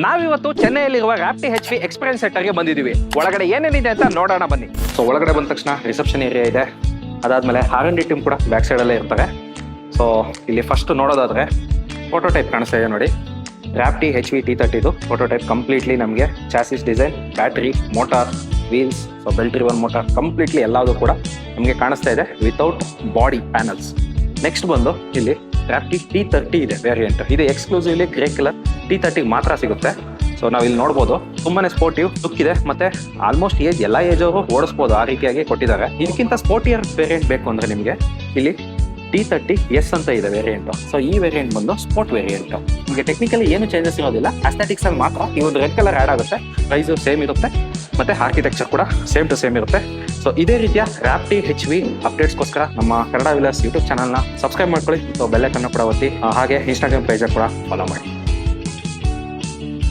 ನಾವಿವತ್ತು ಚೆನ್ನೈಯಲ್ಲಿರುವ ರ್ಯಾಪ್ಟಿ HV experience ಸೆಂಟರ್ಗೆ ಬಂದಿದ್ದೀವಿ. ಒಳಗಡೆ ಏನೇನಿದೆ ಅಂತ ನೋಡೋಣ ಬನ್ನಿ. ಸೊ ಒಳಗಡೆ ಬಂದ ತಕ್ಷಣ ರಿಸೆಪ್ಷನ್ ಏರಿಯಾ ಇದೆ. ಅದಾದ್ಮೇಲೆ R&D ಟೀಮ್ ಕೂಡ ಬ್ಯಾಕ್ ಸೈಡಲ್ಲೇ ಇರ್ತಾರೆ. ಸೊ ಇಲ್ಲಿ ಫಸ್ಟ್ ನೋಡೋದಾದ್ರೆ ಫೋಟೋಟೈಪ್ ಕಾಣಿಸ್ತಾ ಇದೆ ನೋಡಿ. ರ್ಯಾಪ್ಟಿ HV T30 ಇದು ಫೋಟೋಟೈಪ್ ಕಂಪ್ಲೀಟ್ಲಿ ನಮಗೆ chassis design, battery, motor, wheels, so belt driven motor completely ಎಲ್ಲದೂ ಕೂಡ ನಮಗೆ ಕಾಣಿಸ್ತಾ ಇದೆ ವಿತೌಟ್ ಬಾಡಿ ಪ್ಯಾನಲ್ಸ್. ನೆಕ್ಸ್ಟ್ ಬಂದು ಇಲ್ಲಿ ರ್ಯಾಪ್ಟಿ T30 ಇದೆ ವೇರಿಯಂಟ್. ಇದು ಎಕ್ಸ್ಕ್ಲೂಸಿವ್ಲಿ ಗ್ರೇ ಕಲರ್ T30 ಮಾತ್ರ ಸಿಗುತ್ತೆ. ಸೊ ನಾವು ಇಲ್ಲಿ ನೋಡ್ಬೋದು ತುಂಬಾನೇ ಸ್ಪೋರ್ಟಿವ್ ಲುಕ್ ಇದೆ, ಮತ್ತೆ ಆಲ್ಮೋಸ್ಟ್ ಎಲ್ಲ ಏಜ್ ಅವರು ಓಡಿಸ್ಬೋದು ಆ ರೀತಿಯಾಗಿ ಕೊಟ್ಟಿದ್ದಾರೆ. ಇದಕ್ಕಿಂತ ಸ್ಪೋರ್ಟಿಯರ್ ವೇರಿಯಂಟ್ ಬೇಕು ಅಂದ್ರೆ ನಿಮಗೆ ಇಲ್ಲಿ T30S ಅಂತ ಇದೆ ವೇರಿಯಂಟ್. ಸೊ ಈ ವೇರಿಯಂಟ್ ಬಂದು ಸ್ಪೋರ್ಟ್ ವೇರಿಯಂಟ್. ನಿಮಗೆ ಟೆಕ್ನಿಕಲಿ ಏನು ಚೇಂಜಸ್ ಇರೋದಿಲ್ಲ, ಅಸ್ಥೆಟಿಕ್ಸ್ ಅಲ್ಲಿ ಮಾತ್ರ ಈ ಒಂದು ರೆಡ್ ಕಲರ್ ಆಡ್ ಆಗುತ್ತೆ. ಪ್ರೈಸ್ ಸೇಮ್ ಇರುತ್ತೆ, ಮತ್ತೆ ಆರ್ಕಿಟೆಕ್ಚರ್ ಕೂಡ ಸೇಮ್ ಟು ಸೇಮ್ ಇರುತ್ತೆ. ಸೊ ಇದೇ ರೀತಿಯ ರ್ಯಾಪ್ಟಿ HV ಅಪ್ಡೇಟ್ಸ್ಗೋಸ್ಕರ ನಮ್ಮ ಕನ್ನಡ ವಿಲಾಸ್ ಯೂಟ್ಯೂಬ್ ಚಾನಲ್ನ ಸಬ್ಸ್ಕ್ರೈಬ್ ಮಾಡ್ಕೊಳ್ಳಿ. ಸೊ ಬೆಲ್ ಐಕಾನ್ ಕೂಡ ಒತ್ತಿ, ಹಾಗೆ ಇನ್ಸ್ಟಾಗ್ರಾಮ್ ಪೇಜ್ ಕೂಡ ಫಾಲೋ ಮಾಡಿ.